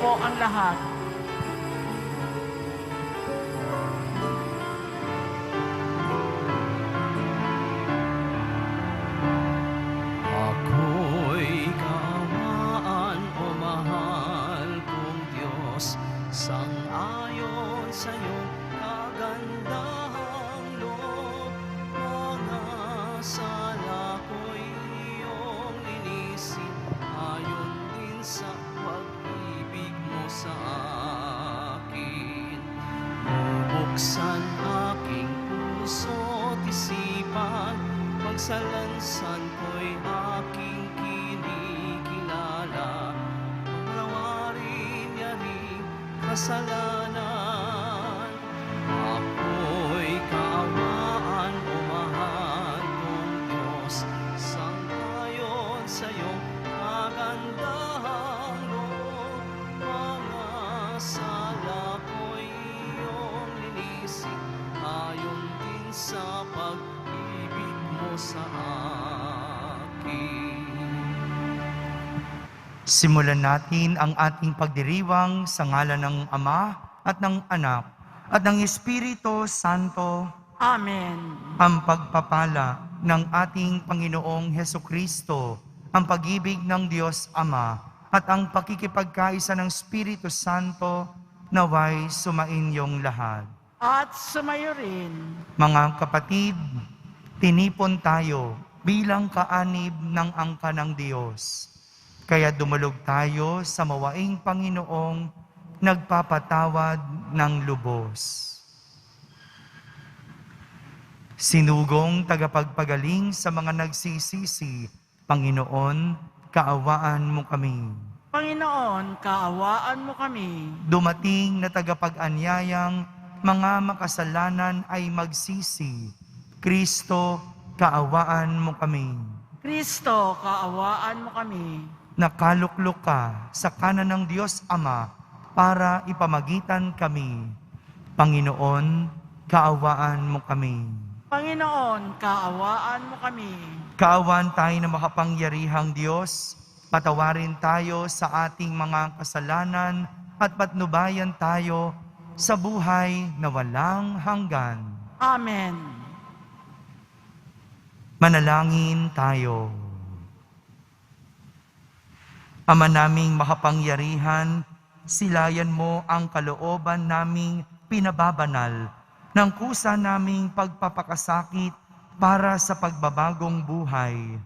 po ang lahat. Ako'y kaawaan o mahal kong Diyos, sang-ayon sa iyong kagandahang loob. Mga sala ko'y iyong linisin, ayon din sa pag-ibig mo sa akin. Bubuksan aking puso't isipan, pagsalansan ko'y aking kinikilala. Paglawarin niya rin kasalanan. Ako'y kaawaan o mahal kong Diyos, sang-ayon sa iyong kagandahang loob. Mga sala ko'y iyong linisin, ayon din sa pag-ibig mo sa akin. Simulan natin ang ating pagdiriwang sa ngalan ng Ama at ng Anak at ng Espiritu Santo. Amen. Ang pagpapala ng ating Panginoong Hesukristo, ang pag-ibig ng Diyos Ama at ang pakikipagkaisa ng Espiritu Santo naway sumainyong lahat. At sumayo rin. Mga kapatid, tinipon tayo bilang kaanib ng angka ng Diyos. Kaya dumulog tayo sa mawaing Panginoong nagpapatawad ng lubos. Sinugong tagapagpagaling sa mga nagsisisi, Panginoon, kaawaan mo kami. Panginoon, kaawaan mo kami. Dumating na tagapag-anyayang mga makasalanan ay magsisi. Kristo, kaawaan mo kami. Kristo, kaawaan mo kami. Nakaluklok ka sa kanan ng Diyos Ama para ipamagitan kami. Panginoon, kaawaan mo kami. Panginoon, kaawaan mo kami. Kaawaan tayo na makapangyarihang Diyos, patawarin tayo sa ating mga kasalanan at patnubayan tayo sa buhay na walang hanggan. Amen. Manalangin tayo. Ama naming makapangyarihan, silayan mo ang kalooban naming pinababanal ng kusa naming pagpapakasakit para sa pagbabagong buhay.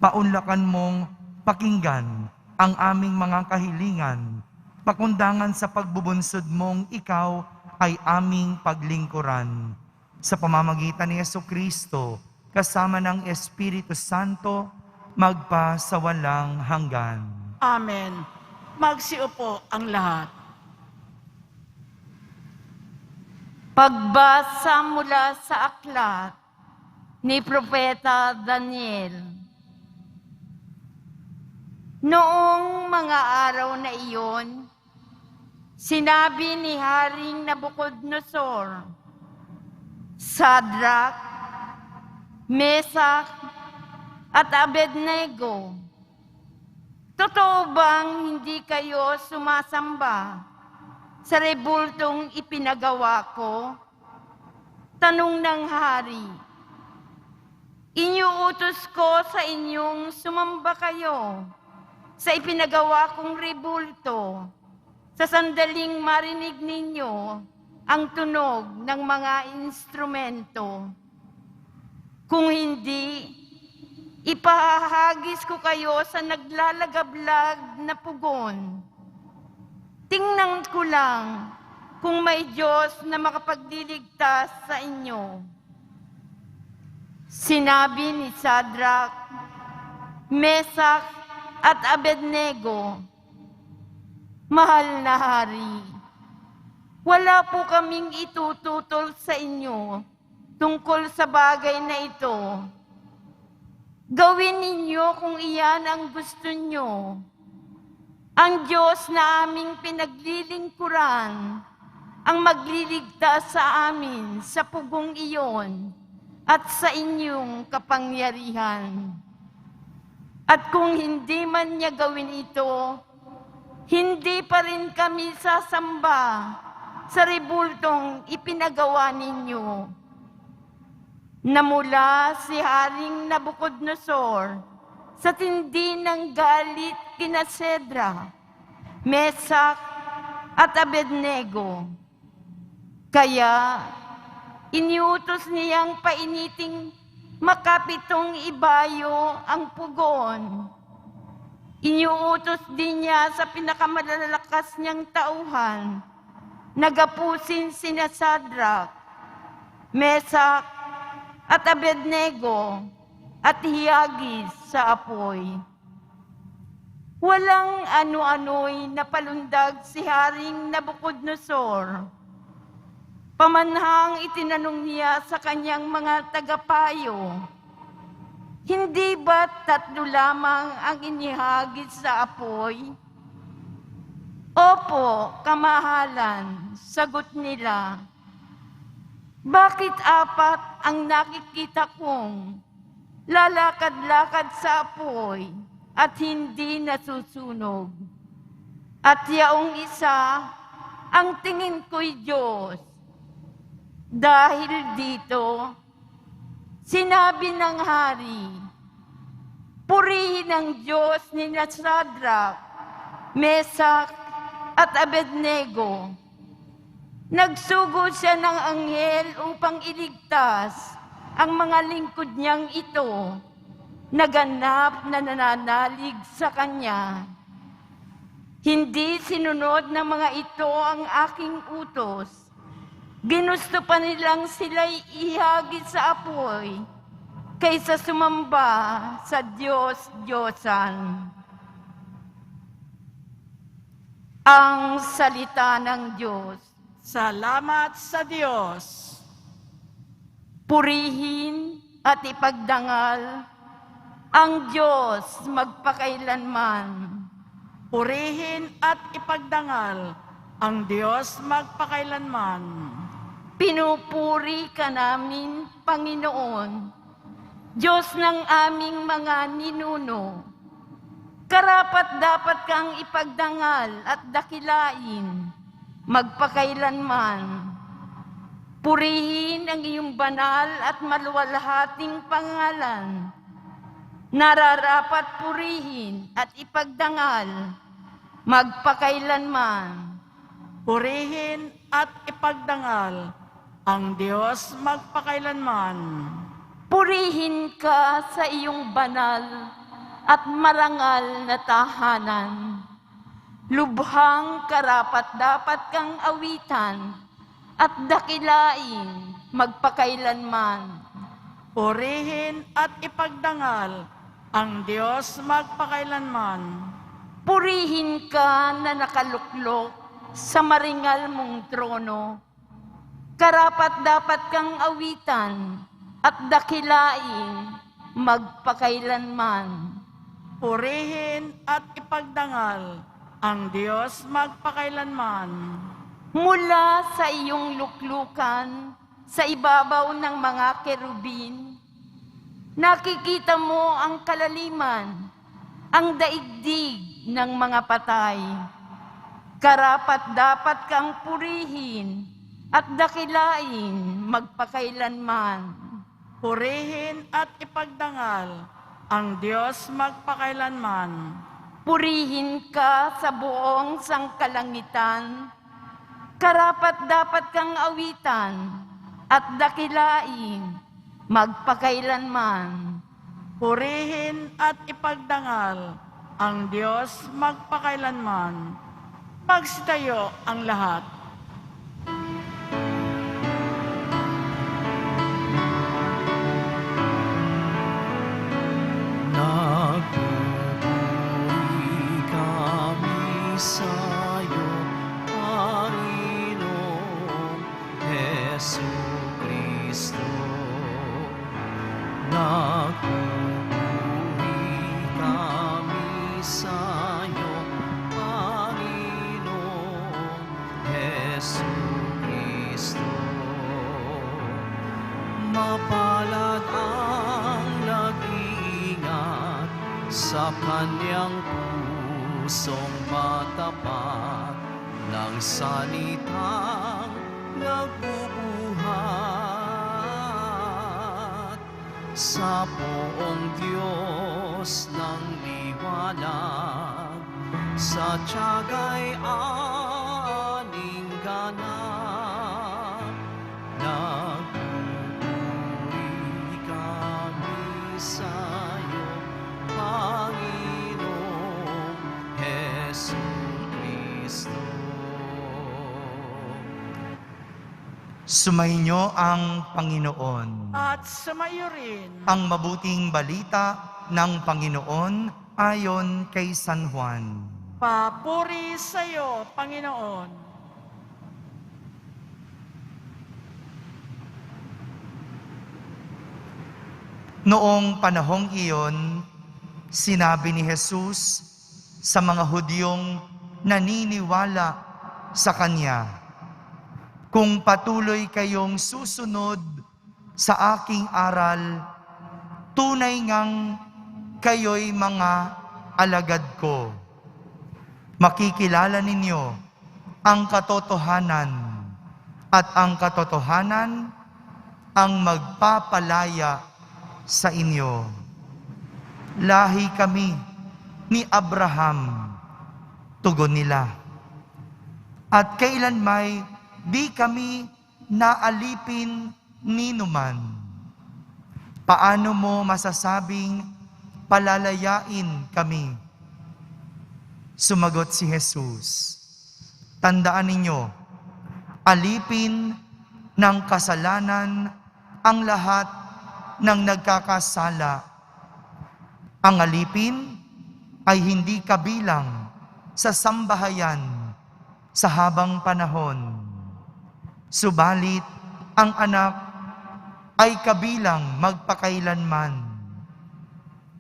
Paunlakan mong pakinggan ang aming mga kahilingan, pakundangan sa pagbubunsod mong ikaw ay aming paglingkuran. Sa pamamagitan ni Jesucristo, kasama ng Espiritu Santo, magpa sa walang hanggan. Amen. Magsiupo ang lahat. Pagbasa mula sa aklat ni Propeta Daniel. Noong mga araw na iyon, sinabi ni Haring Nabucodonosor, Sadrach, Mesach, at Abednego, totoo bang hindi kayo sumasamba sa rebultong ipinagawa ko? Tanong ng hari. Iniuutos ko sa inyong sumamba kayo sa ipinagawa kong rebulto sa sandaling marinig ninyo ang tunog ng mga instrumento. Kung hindi, ipahahagis ko kayo sa naglalagablag na pugon. Tingnan ko lang kung may Diyos na makapagliligtas sa inyo. Sinabi ni Sadrach, Mesach, at Abednego, Mahal na hari, wala po kaming itututol sa inyo tungkol sa bagay na ito. Gawin ninyo kung iyan ang gusto nyo. Ang Diyos na aming pinaglilingkuran ang magliligtas sa amin sa pugong iyon at sa inyong kapangyarihan. At kung hindi man niya gawin ito, hindi pa rin kami sasamba sa rebultong ipinagawa ninyo. Namula si Haring Nabucodonosor sa tindi ng galit kina Sedra, Mesak at Abednego. Kaya iniutos niyang painiting makapitong ibayo ang pugon. Iniutos din niya sa pinakamalalakas niyang tauhan, nagapusin sina Sadrak, Mesak at Abednego at hiyagis sa apoy. Walang ano-ano'y napalundag si Haring Nabucodonosor. Pamanhang itinanong niya sa kanyang mga tagapayo, hindi ba 3 lamang ang inihagis sa apoy? Opo, kamahalan, sagot nila. Bakit 4 ang nakikita kong lalakad-lakad sa apoy at hindi nasusunog? At yaong isa, ang tingin ko'y Diyos. Dahil dito, sinabi ng hari, purihin ang Diyos ni Sadrak, Mesak at Abednego. Nagsugo siya ng anghel upang iligtas ang mga lingkod niyang ito, naganap na nananalig sa kanya. Hindi sinunod ng mga ito ang aking utos. Ginusto pa nilang sila'y ihagis sa apoy kaysa sumamba sa Diyos-Diyosan. Ang salita ng Diyos. Salamat sa Diyos. Purihin at ipagdangal ang Diyos magpakailanman. Purihin at ipagdangal ang Diyos magpakailanman. Pinupuri ka namin, Panginoon, Diyos ng aming mga ninuno. Karapat-dapat kang ipagdangal at dakilain, magpakailanman. Purihin ang iyong banal at maluwalhating pangalan. Nararapat purihin at ipagdangal, magpakailanman. Purihin at ipagdangal ang Diyos magpakailanman. Purihin ka sa iyong banal at marangal na tahanan. Lubhang karapat-dapat kang awitan at dakilain magpakailanman. Purihin at ipagdangal ang Diyos magpakailanman. Purihin ka na nakaluklok sa maringal mong trono. Karapat-dapat kang awitan at dakilain magpakailanman. Purihin at ipagdangal ang Diyos magpakailanman. Mula sa iyong luklukan, sa ibabaw ng mga kerubin, nakikita mo ang kalaliman, ang daigdig ng mga patay. Karapat-dapat kang purihin at dakilain magpakailanman. Purihin at ipagdangal ang Diyos magpakailanman. Purihin ka sa buong sangkalangitan. Karapat-dapat kang awitan at dakilain magpakailanman. Purihin at ipagdangal ang Diyos magpakailanman. Magsitayo ang lahat. Nagpupuri kami sa'yo, Panginoong Jesucristo. Nagpupuri kami sa'yo, Panginoong Jesucristo. Mapalad ang nag-iingat sa kanyang pusong matapat ng salitang nagbubuhat sa poong Diyos ng liwanag, sa tiyaga'y aning ganap. Nagpupuri kami sa'yo, Panginoong Jesucristo. Sumainyo ang Panginoon. At sumayo rin Ang mabuting balita ng Panginoon ayon kay San Juan. papuri sa iyo, Panginoon. Noong panahong iyon, sinabi ni Jesus sa mga Hudyong naniniwala sa Kanya, "Kung patuloy kayong susunod sa aking aral, tunay ngang kayo'y mga alagad ko. Makikilala ninyo ang katotohanan, at ang katotohanan ang magpapalaya sa inyo. Lahi kami ni Abraham," tugon nila, "at kailanmay di kami naalipin ninuman. Paano mo masasabing palalayain kami?" Sumagot si Jesus, "Tandaan ninyo, alipin ng kasalanan ang lahat ng nagkakasala. Ang alipin ay hindi kabilang sa sambahayan sa habang panahon. Subalit, ang anak ay kabilang magpakailanman.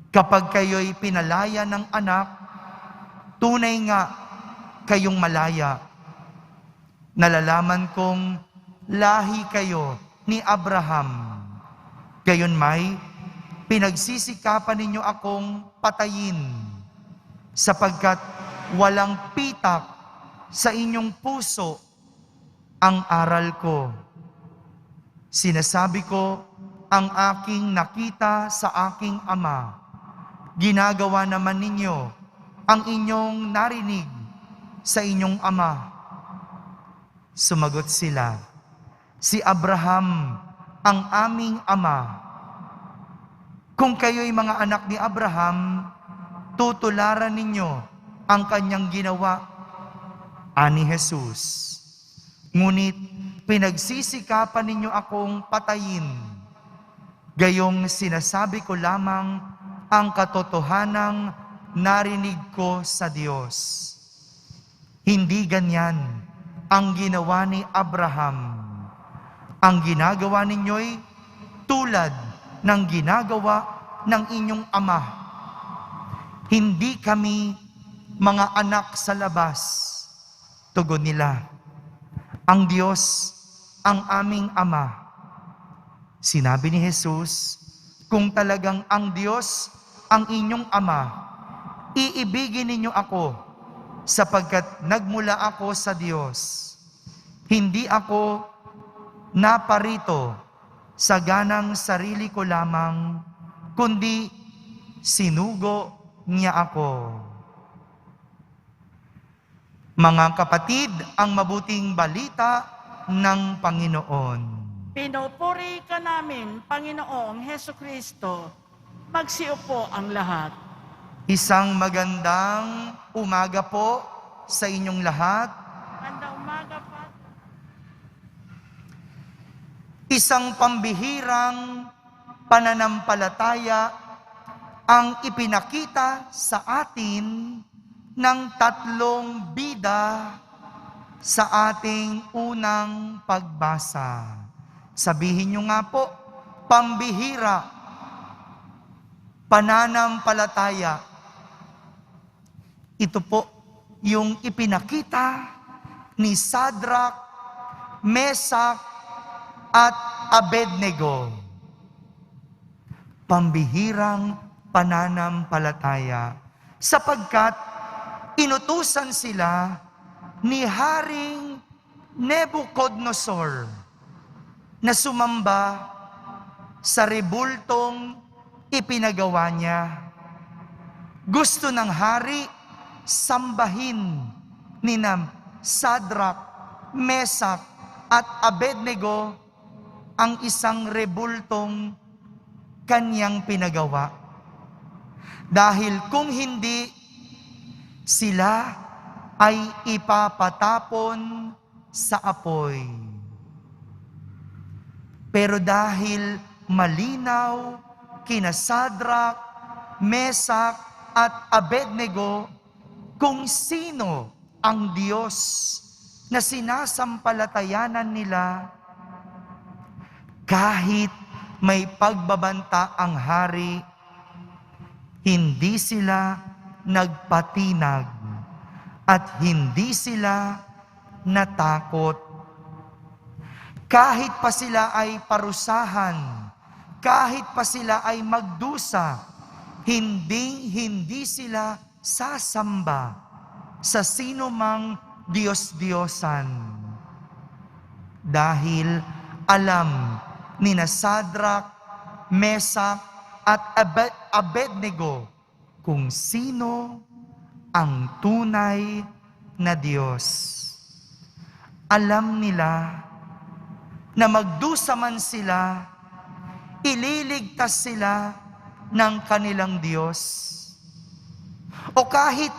Kapag kayo'y pinalaya ng anak, tunay nga kayong malaya. Nalalaman kong lahi kayo ni Abraham. Gayunmay, pinagsisikapan ninyo akong patayin, sapagkat walang pitak sa inyong puso ang aral ko. Sinasabi ko ang aking nakita sa aking Ama. Ginagawa naman ninyo ang inyong narinig sa inyong ama." Sumagot sila, "Si Abraham ang aming ama. Kung kayo'y mga anak ni Abraham, tutularan ninyo ang kanyang ginawa," ani Jesus. "Ngunit pinagsisikapan ninyo akong patayin. Gayong sinasabi ko lamang ang katotohanang narinig ko sa Diyos. Hindi ganyan ang ginawa ni Abraham. Ang ginagawa ninyo'y tulad ng ginagawa ng inyong ama. Hindi kami mga anak sa labas," tugon nila. "Ang Diyos ang aming Ama." Sinabi ni Jesus, "Kung talagang ang Diyos ang inyong Ama, iibigin ninyo ako, sapagkat nagmula ako sa Diyos. Hindi ako naparito sa ganang sarili ko lamang, kundi sinugo niya ako." Mga kapatid, ang mabuting balita ng Panginoon. Pinupuri ka namin, Panginoong Hesukristo. Magsiupo ang lahat. Isang magandang umaga po sa inyong lahat. Magandang umaga pa. Isang pambihirang pananampalataya ang ipinakita sa atin ng tatlong bida sa ating unang pagbasa. Sabihin nyo nga po, pambihira, pananampalataya. Ito po yung ipinakita ni Sadrach, Mesach, at Abednego. Pambihirang pananampalataya, sapagkat inutusan sila ni Haring Nebuchadnezzar na sumamba sa rebultong ipinagawa niya. Gusto ng hari sambahin ni Sadrach, Mesach at Abednego ang isang rebultong kanyang pinagawa. Dahil kung hindi, sila ay ipapatapon sa apoy. Pero dahil malinaw kina Sadrach, Mesach at Abednego kung sino ang Diyos na sinasampalatayanan nila, kahit may pagbabanta ang hari, hindi sila nagpatinag at hindi sila natakot. Kahit pa sila ay parusahan, kahit pa sila ay magdusa, hindi sila sasamba sa sino mang Diyos-Diyosan. Dahil alam ni Sadrach, Mesach at Abednego kung sino ang tunay na Diyos. Alam nila na magdusa man sila, ililigtas sila ng kanilang Diyos. O kahit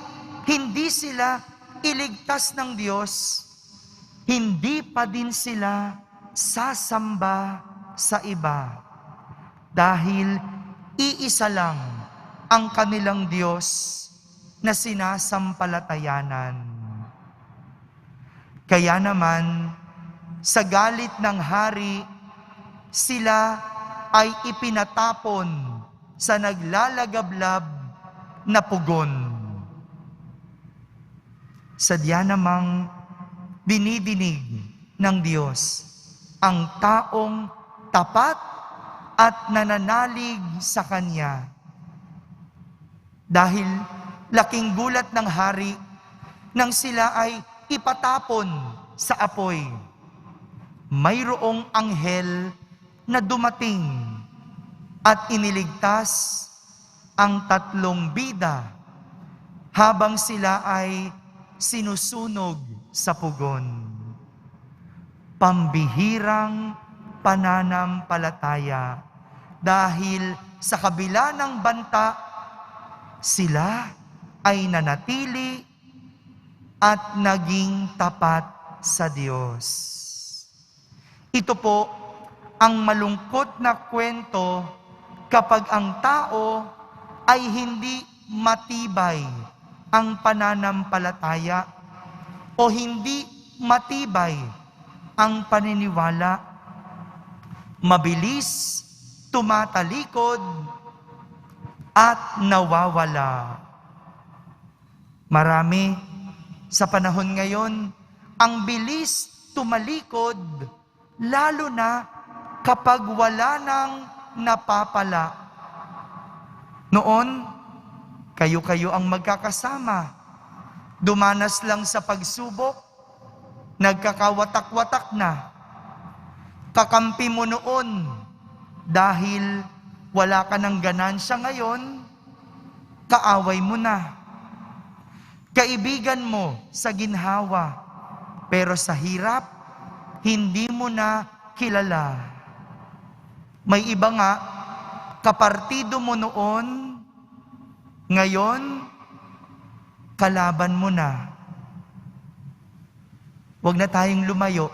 hindi sila iligtas ng Diyos, hindi pa din sila sasamba sa iba. Dahil iisa lang ang kanilang Diyos na sinasampalatayanan. Kaya naman, sa galit ng hari, sila ay ipinatapon sa naglalagablab na pugon. Sadya namang dinidinig ng Diyos ang taong tapat at nananalig sa Kanya. Dahil laking gulat ng hari nang sila ay ipatapon sa apoy. Mayroong anghel na dumating at iniligtas ang 3 bida habang sila ay sinusunog sa pugon. Pambihirang pananampalataya dahil sa kabila ng banta, sila ay nanatili at naging tapat sa Diyos. Ito po ang malungkot na kwento kapag ang tao ay hindi matibay ang pananampalataya o hindi matibay ang paniniwala. Mabilis tumatalikod at nawawala. Marami sa panahon ngayon ang bilis tumalikod, lalo na kapag wala nang napapala. Noon, kayo-kayo ang magkakasama. Dumanas lang sa pagsubok, nagkakawatak-watak na. Kakampi mo noon dahil wala ka ng ganansya ngayon, kaaway mo na. Kaibigan mo sa ginhawa, pero sa hirap, hindi mo na kilala. May iba nga, kapartido mo noon, ngayon, kalaban mo na. Huwag na tayong lumayo.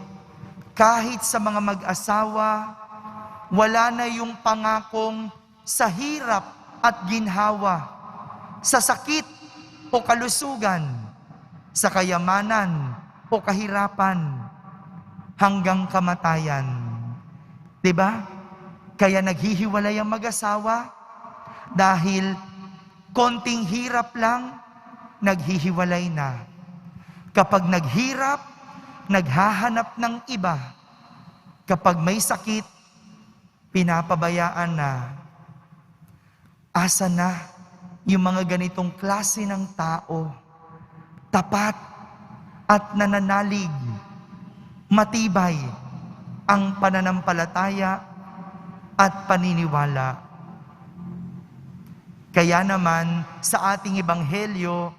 Kahit sa mga mag-asawa, wala na yung pangakong sa hirap at ginhawa, sa sakit o kalusugan, sa kayamanan o kahirapan, hanggang kamatayan. Diba? Kaya naghihiwalay ang mag-asawa dahil konting hirap lang, naghihiwalay na. Kapag naghirap, naghahanap ng iba. Kapag may sakit, pinapabayaan na. Asa na yung mga ganitong klase ng tao? tapat at nananalig, matibay ang pananampalataya at paniniwala. Kaya naman sa ating ebanghelyo,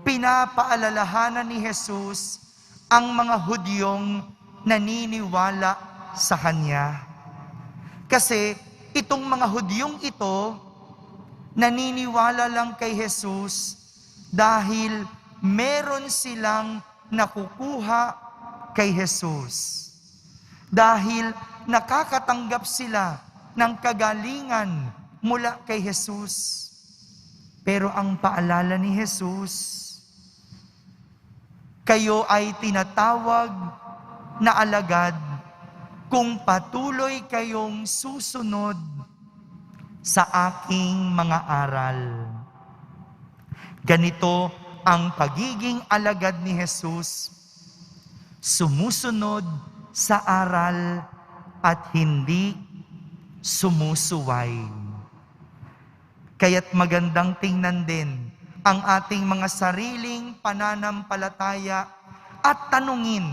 pinapaalalahanan ni Jesus ang mga Hudyong naniniwala sa Kanya. Kasi itong mga Hudyong ito, naniniwala lang kay Jesus dahil meron silang nakukuha kay Jesus. Dahil nakakatanggap sila ng kagalingan mula kay Jesus. Pero ang paalala ni Jesus, kayo ay tinatawag na alagad kung patuloy kayong susunod sa aking mga aral. Ganito ang pagiging alagad ni Jesus, sumusunod sa aral at hindi sumusuway. Kaya't magandang tingnan din ang ating mga sariling pananampalataya at tanungin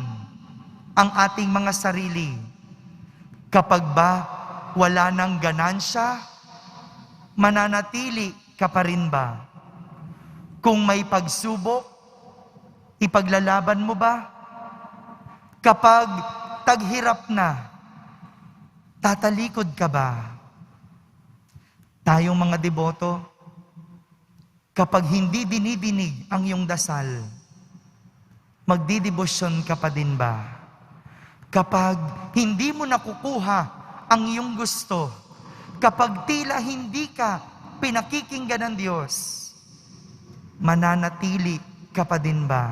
ang ating mga sarili. Kapag ba wala ng ganansya, mananatili ka pa rin ba? Kung may pagsubok, ipaglalaban mo ba? Kapag taghirap na, tatalikod ka ba? Tayong mga deboto, kapag hindi dinidinig ang iyong dasal, magdidebosyon ka pa din ba? Kapag hindi mo nakukuha ang iyong gusto, kapag tila hindi ka pinakikinggan ng Diyos, mananatili ka pa din ba?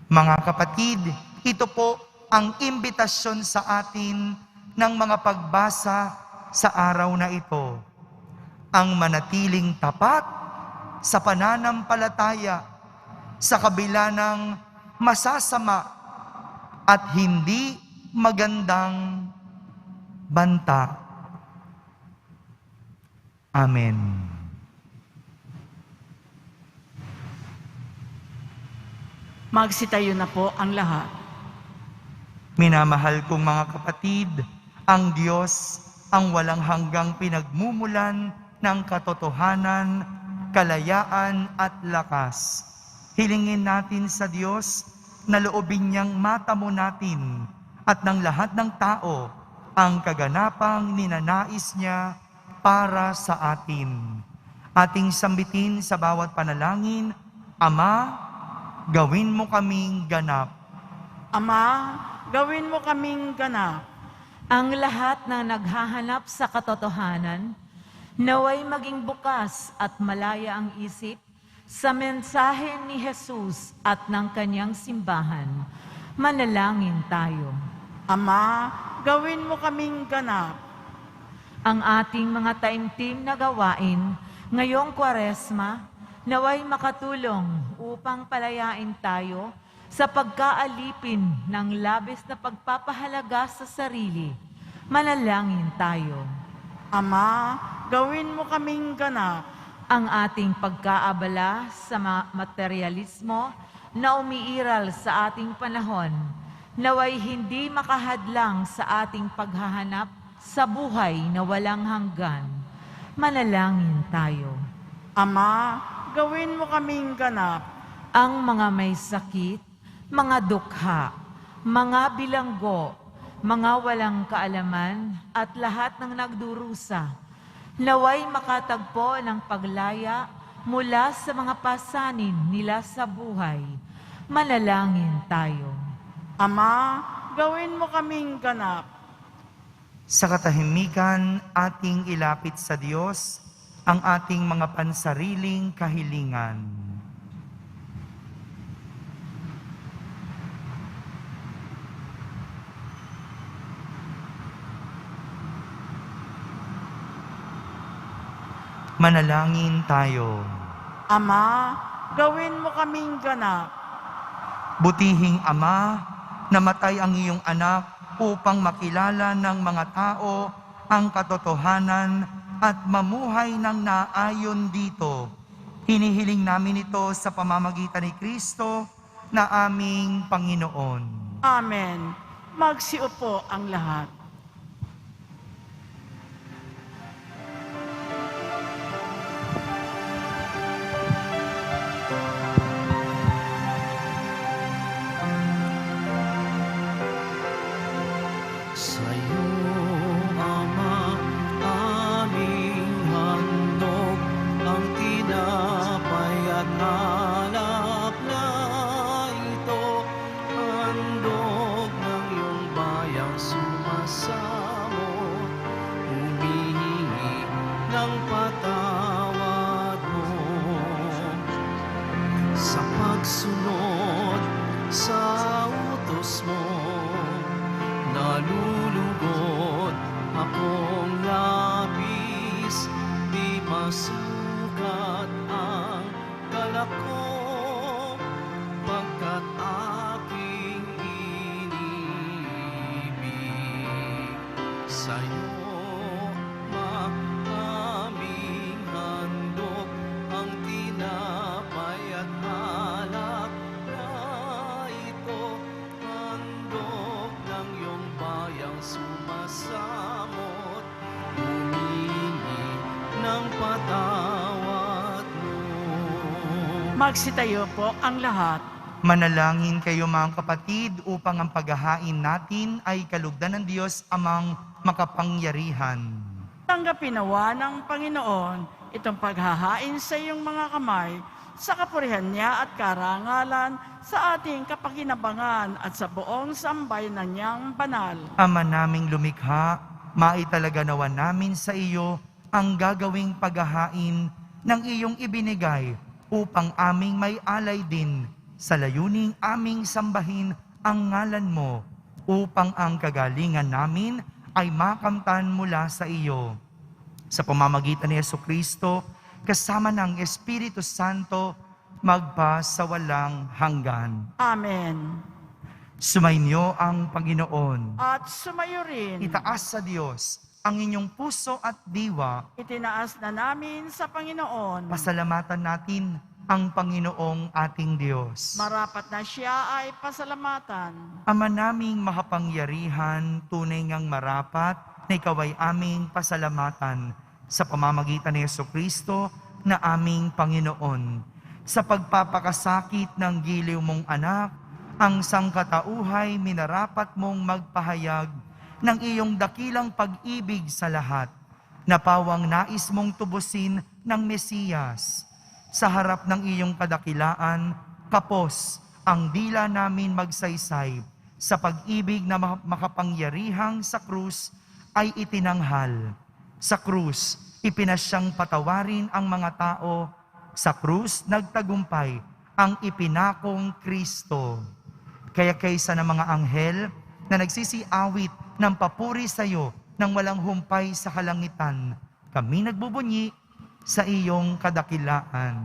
Mga kapatid, ito po ang imbitasyon sa atin ng mga pagbasa sa araw na ito. Ang manatiling tapat sa pananampalataya sa kabila ng masasama at hindi magandang banta. Amen. Magsitayo na po ang lahat. Minamahal kong mga kapatid, ang Diyos ang walang hanggang pinagmumulan ng katotohanan, kalayaan at lakas. Hilingin natin sa Diyos na loobin niyang matamo natin at ng lahat ng tao ang kaganapang ninanais niya para sa atin. Ating sambitin sa bawat panalangin, Ama, gawin mo kaming ganap. Ama, gawin mo kaming ganap. Ang lahat na naghahanap sa katotohanan, naway maging bukas at malaya ang isip sa mensahe ni Jesus at ng kanyang simbahan. Manalangin tayo. Ama, gawin mo kaming ganap. Ang ating mga taimtim na gawain ngayong Kwaresma, naway makatulong upang palayain tayo sa pagkaalipin ng labis na pagpapahalaga sa sarili. Manalangin tayo. Ama, gawin mo kaming ganap. Ang ating pagkaabala sa materialismo na umiiral sa ating panahon, naway hindi makahadlang sa ating paghahanap sa buhay na walang hanggan. Manalangin tayo. Ama, gawin mo kaming ganap. Ang mga may sakit, mga dukha, mga bilanggo, mga walang kaalaman at lahat ng nagdurusa, naway makatagpo ng paglaya mula sa mga pasanin nila sa buhay. Manalangin tayo. Ama, gawin mo kaming ganap. Sa katahimikan, ating ilapit sa Diyos ang ating mga pansariling kahilingan. Manalangin tayo. Ama, gawin mo kaming ganap. Butihing Ama, namatay ang iyong anak upang makilala ng mga tao ang katotohanan at mamuhay ng naayon dito. Hinihiling namin ito sa pamamagitan ni Kristo na aming Panginoon. Amen. Magsiupo ang lahat. Sa'yo, Ama, aming handog ang tinapay at alak na ito, handog ng iyong bayang sumasamo, humihingi ng patawad mo sa pagsunod sa utos mo. Nalulugod akong labis, di masukat ang galak ko, pagkat aking inibig. Sa'yo, aming handog ang tinapay at alak na ito, handog ng iyong bayang sumasamot, humingi ng patawad mo. Magsitayo po ang lahat. Manalangin kayo mga kapatid upang ang paghahain natin ay kalugdan ng Diyos amang makapangyarihan. Tanggapin nawa ng Panginoon itong paghahain sa iyong mga kamay sa kapurihan niya at karangalan sa ating kapakinabangan at sa buong sambayanan niyang banal. Ama naming lumikha, maitalaga nawa namin sa iyo ang gagawing paghahain ng iyong ibinigay upang aming may alay din sa layuning aming sambahin ang ngalan mo, upang ang kagalingan namin ay makamtan mula sa iyo. Sa pamamagitan ni Jesucristo, kasama ng Espiritu Santo, magpa sa walang hanggan. Amen. Sumainyo ang Panginoon. At sumayo rin. Itaas sa Diyos ang inyong puso at diwa. Itinaas na namin sa Panginoon. Pasalamatan natin ang Panginoong ating Diyos. Marapat na siya ay pasalamatan. Ama naming makapangyarihan, tunay ngang marapat na ikaw ay aming pasalamatan sa pamamagitan ni Jesucristo na aming Panginoon. Sa pagpapakasakit ng giliw mong anak, ang sangkatauhay minarapat mong magpahayag ng iyong dakilang pag-ibig sa lahat, na pawang nais mong tubusin ng Mesiyas. Sa harap ng iyong kadakilaan, kapos ang dila namin magsaysay sa pag-ibig na makapangyarihang sa krus ay itinanghal. Sa krus, ipinasyang patawarin ang mga tao. Sa krus, nagtagumpay ang ipinakong Kristo. Kaya kaysa ng mga anghel na nagsisiawit ng papuri sa iyo nang walang humpay sa kalangitan, kami nagbubunyi sa iyong kadakilaan.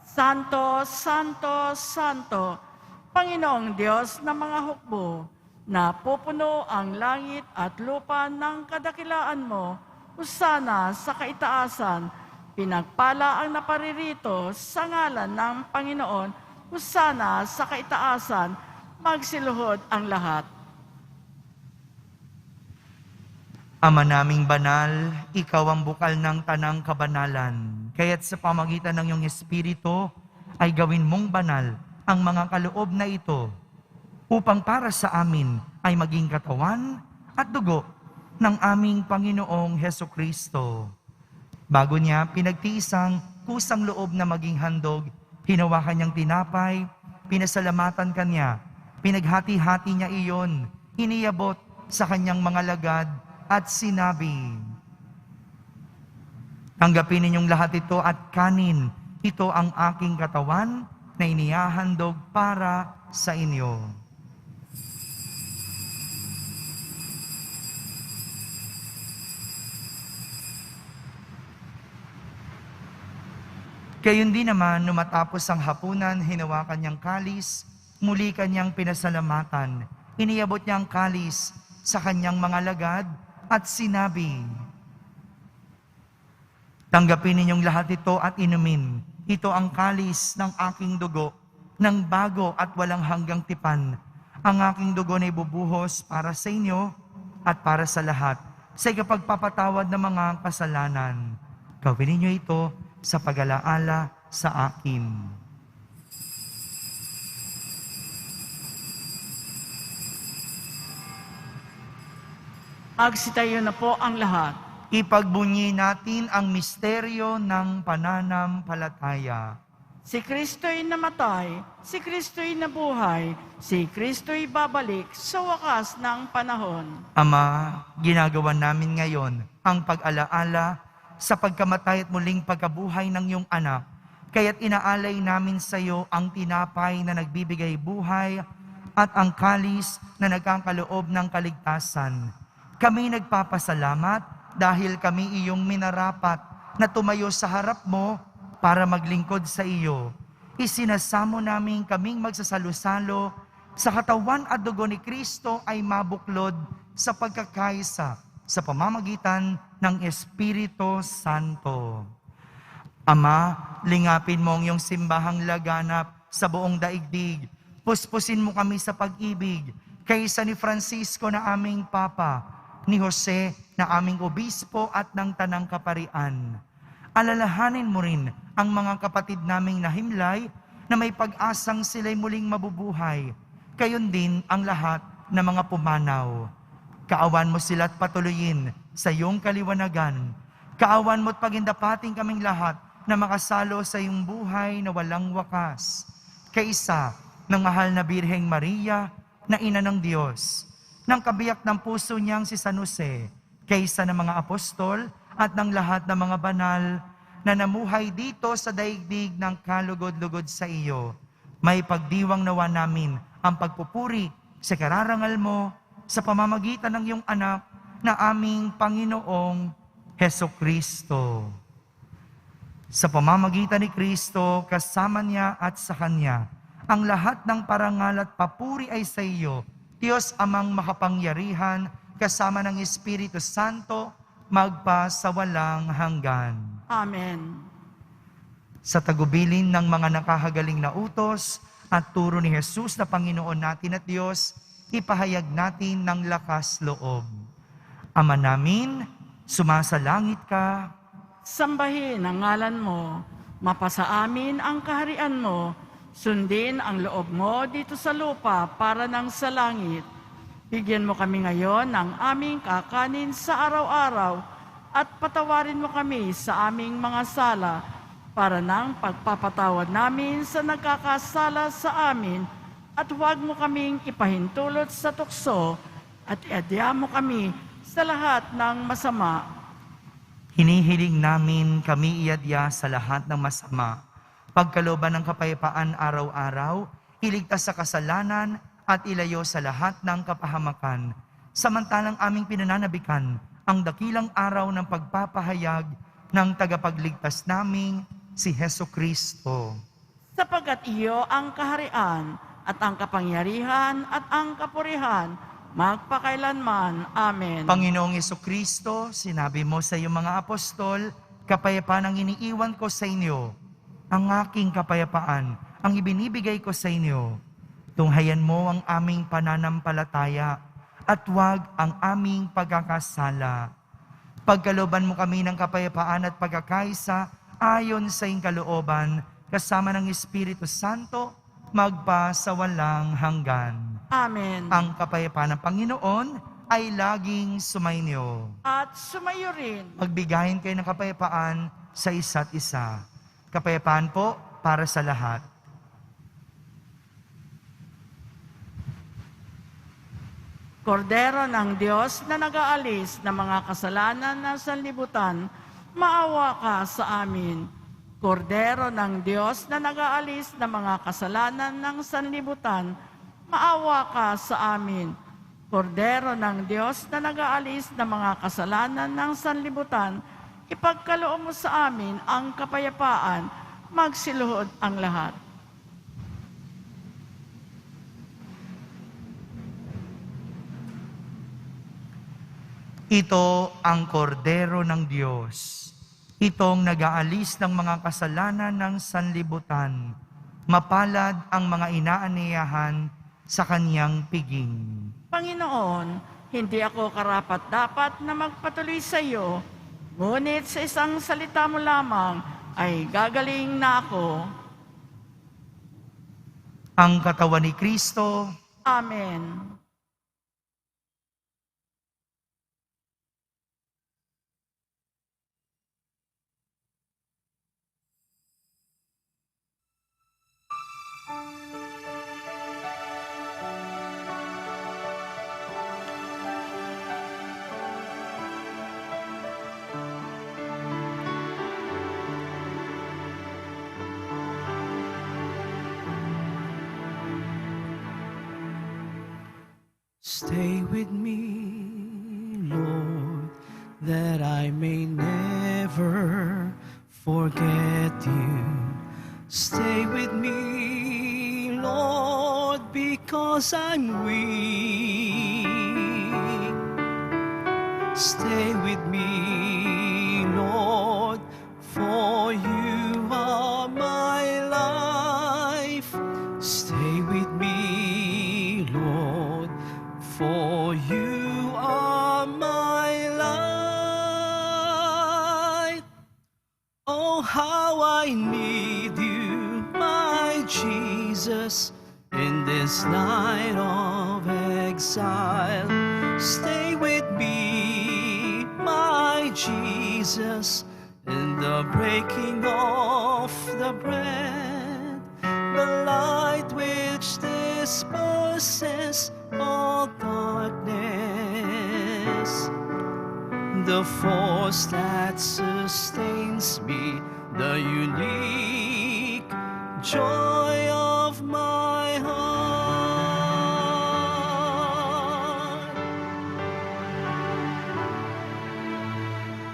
Santo, Santo, Santo, Panginoong Diyos ng mga hukbo, na pupuno ang langit at lupa ng kadakilaan mo, usana sa kaitaasan, pinagpala ang naparirito sa ngalan ng Panginoon, usana sa kaitaasan, magsiluhod ang lahat. Ama naming banal, ikaw ang bukal ng tanang kabanalan. Kaya't sa pamagitan ng iyong Espiritu, ay gawin mong banal ang mga kaloob na ito, upang para sa amin ay maging katawan at dugo ng aming Panginoong Hesukristo. Bago niya pinagtiisang kusang loob na maging handog, hinawakan niyang tinapay, pinasalamatan kanya, pinaghati-hati niya iyon, iniyabot sa kanyang mga lagad, at sinabi, tanggapin ninyong lahat ito at kanin. Ito ang aking katawan na inihahandog para sa inyo. Gayon din naman, nung matapos ang hapunan, hinawakan niyang kalis, muli kanyang pinasalamatan. Iniyabot niya ang kalis sa kanyang mga lagad, at sinabi, tanggapin ninyong lahat ito at inumin. Ito ang kalis ng aking dugo, ng bago at walang hanggang tipan. Ang aking dugo na ibubuhos para sa inyo at para sa lahat, sa ikapagpapatawad ng mga kasalanan. Gawin ninyo ito sa pag-alaala sa akin. Magsitayo na po ang lahat. Ipagbunyi natin ang misteryo ng pananampalataya. Si Kristo'y namatay, si Kristo'y nabuhay, si Kristo'y babalik sa wakas ng panahon. Ama, ginagawa namin ngayon ang pag-alaala sa pagkamatay at muling pagkabuhay ng iyong anak. Kaya't inaalay namin sa iyo ang tinapay na nagbibigay buhay at ang kalis na nagkakaloob ng kaligtasan. Kami nagpapasalamat dahil kami iyong minarapat na tumayo sa harap mo para maglingkod sa iyo. Isinasamo namin kaming magsasalo-salo sa katawan at dugo ni Kristo ay mabuklod sa pagkakaisa sa pamamagitan ng Espiritu Santo. Ama, lingapin mo ang iyong simbahang laganap sa buong daigdig. Puspusin mo kami sa pag-ibig kaysa ni Francisco na aming Papa, ni Jose na aming Obispo at ng Tanang Kaparian. Alalahanin mo rin ang mga kapatid naming nahimlay na may pag-asang sila'y muling mabubuhay. Gayon din ang lahat ng mga pumanaw. Kaawan mo sila at patuloyin sa iyong kaliwanagan. Kaawan mo at pagindapating kaming lahat na makasalo sa iyong buhay na walang wakas. Kaisa ng mahal na Birheng Maria na Ina ng Diyos, ng kabiyak ng puso niyang si San Jose, kaysa ng mga apostol at ng lahat ng mga banal na namuhay dito sa daigdig ng kalugod-lugod sa iyo. May pagdiwang nawa namin ang pagpupuri sa kararangal mo sa pamamagitan ng iyong anak na aming Panginoong Hesukristo. Sa pamamagitan ni Kristo, kasama niya at sa Kanya, ang lahat ng parangal at papuri ay sa iyo, Diyos Amang makapangyarihan, kasama ng Espiritu Santo, magpa sa walang hanggan. Amen. Sa tagubilin ng mga nakahagaling na utos at turo ni Jesus na Panginoon natin at Diyos, ipahayag natin ng lakas loob. Ama namin, sumasalangit ka. Sambahin ang ngalan mo, mapasa amin ang kaharian mo, sundin ang loob mo dito sa lupa para nang sa langit. Bigyan mo kami ngayon ng aming kakanin sa araw-araw at patawarin mo kami sa aming mga sala para nang pagpapatawad namin sa nagkakasala sa amin at huwag mo kaming ipahintulot sa tukso at iadya mo kami sa lahat ng masama. Hinihiling namin kami iadya sa lahat ng masama, pagkalooban ng kapayapaan araw-araw, iligtas sa kasalanan at ilayo sa lahat ng kapahamakan, samantalang aming pinananabikan ang dakilang araw ng pagpapahayag ng tagapagligtas naming si Hesukristo. Sapagkat iyo ang kaharian at ang kapangyarihan at ang kapurihan magpakailanman. Amen. Panginoong Hesukristo, sinabi mo sa iyong mga apostol, kapayapaan ang iniiwan ko sa inyo, ang aking kapayapaan ang ibinibigay ko sa inyo. Tunghayan mo ang aming pananampalataya at huwag ang aming pagkakasala. Pagkalooban mo kami ng kapayapaan at pagkakaisa ayon sa iyong kalooban, kasama ng Espiritu Santo, magpa sa walang hanggan. Amen. Ang kapayapaan ng Panginoon ay laging sumainyo. At sumayo rin. Magbigayin kayo ng kapayapaan sa isa't isa. Kapayapaan po para sa lahat. Kordero ng Diyos na nag-aalis ng mga kasalanan ng sanlibutan, maawa ka sa amin. Kordero ng Diyos na nag-aalis ng mga kasalanan ng sanlibutan, maawa ka sa amin. Kordero ng Diyos na nag-aalis ng mga kasalanan ng sanlibutan, ipagkaloob mo sa amin ang kapayapaan, magsiluhod ang lahat. Ito ang kordero ng Diyos. Itong nag-aalis ng mga kasalanan ng sanlibutan. Mapalad ang mga inaaniyahan sa kaniyang piging. Panginoon, hindi ako karapat-dapat na magpatuloy sa iyo, ngunit sa isang salita mo lamang ay gagaling na ako. Ang katawan ni Kristo, Amen. Stay with me, Lord, that I may never forget you. Stay with me, Lord, because I'm weak. Stay with me, Lord, for you are my life. Stay with me, Lord, for you are my light. Oh, how I need you, my Jesus, in this night of exile. Stay with me, my Jesus, in the breaking of the bread, the light which disperses all darkness, the force that sustains me, the unique joy of my heart.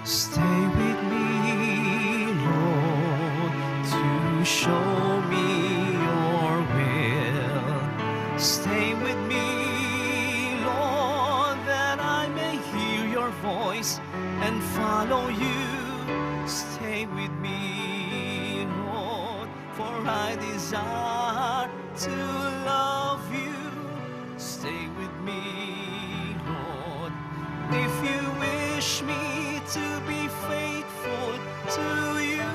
Stay with me, Lord, to show me your will. Stay with me, Lord, that I may hear your voice and follow you. Stay with me, Lord, for I desire to love you. Stay with me, Lord, if you wish me to be faithful to you.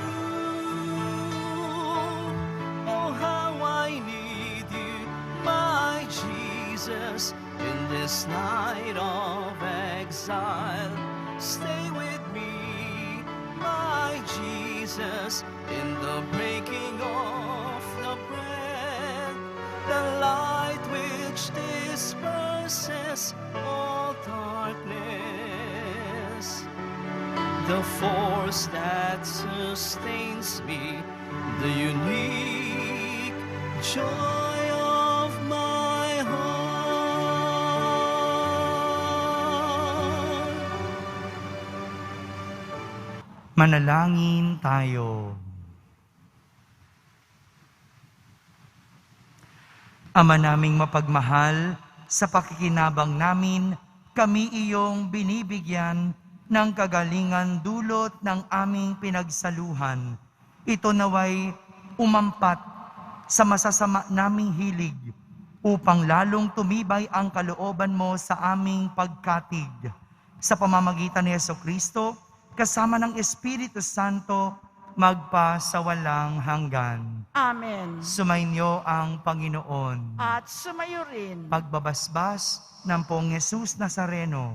Oh, how I need you, my Jesus, in this night of exile. Stay with me, my Jesus, in the breaking of the bread, the light which disperses all darkness, the force that sustains me, the unique joy of my heart. manalangin tayo. Ama naming mapagmahal, sa pakikinabang namin, kami iyong binibigyan ng kagalingan dulot ng aming pinagsaluhan. Ito naway umampat sa masasama naming hilig upang lalong tumibay ang kalooban mo sa aming pagkatig. Sa pamamagitan ni Jesucristo, kasama ng Espiritu Santo, magpa sa walang hanggan. Amen. Sumainyo ang Panginoon. At sumayo rin. Pagbabasbas ng Poong Yesus Nazareno.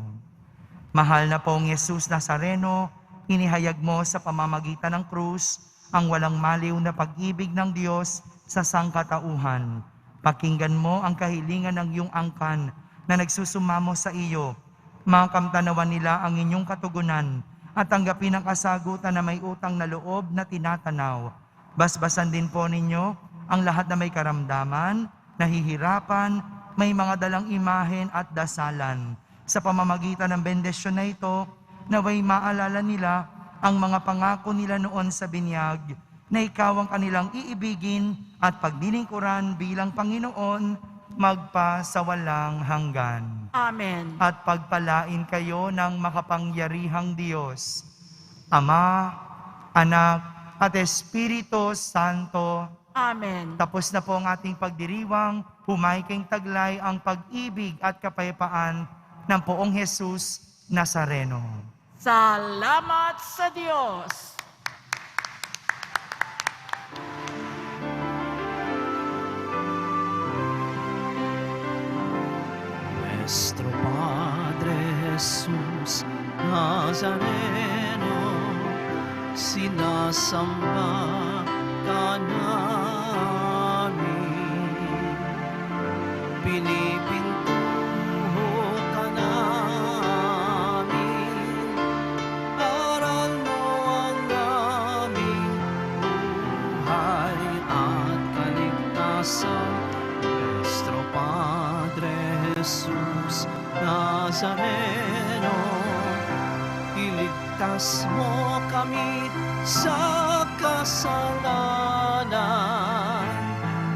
Mahal na Poong Yesus Nazareno, inihayag mo sa pamamagitan ng krus ang walang maliw na pag-ibig ng Diyos sa sangkatauhan. Pakinggan mo ang kahilingan ng iyong angkan na nagsusumamo sa iyo. Makamtanawan nila ang inyong katugunan at tanggapin ang kasagutan na may utang na loob na tinatanaw. Basbasan din po ninyo ang lahat na may karamdaman, nahihirapan, may mga dalang imahen at dasalan. Sa pamamagitan ng bendisyon na ito, naway maalala nila ang mga pangako nila noon sa binyag, na ikaw ang kanilang iibigin at paglilingkuran bilang Panginoon, magpa sa walang hanggan. Amen. At pagpalain kayo ng makapangyarihang Diyos, Ama Anak, at Espiritu Santo. Amen. Tapos na po ang ating pagdiriwang, humaykeng taglay ang pag-ibig at kapayapaan ng Poong Jesus Nazareno. Salamat sa Diyos. Nuestro Padre Jesús Nazareno, sinasamba ka namin, pinipintuho ka namin, aral mo ang aming buhay at kaligtasan. Nuestro Padre Jesús Nazareno, iligtas mo kami sa kasalanan.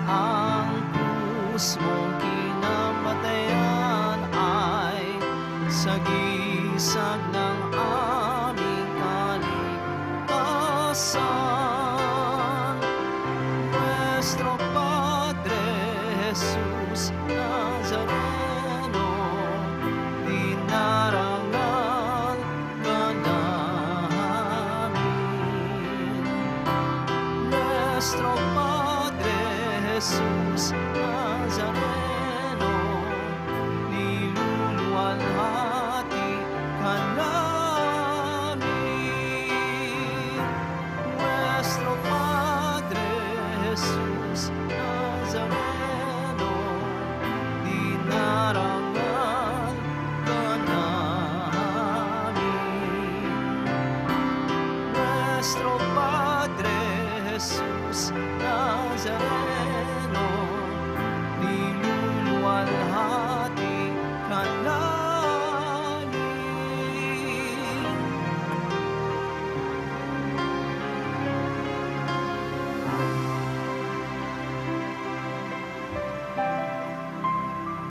Ang krus mong kinamatayan ay sagisag na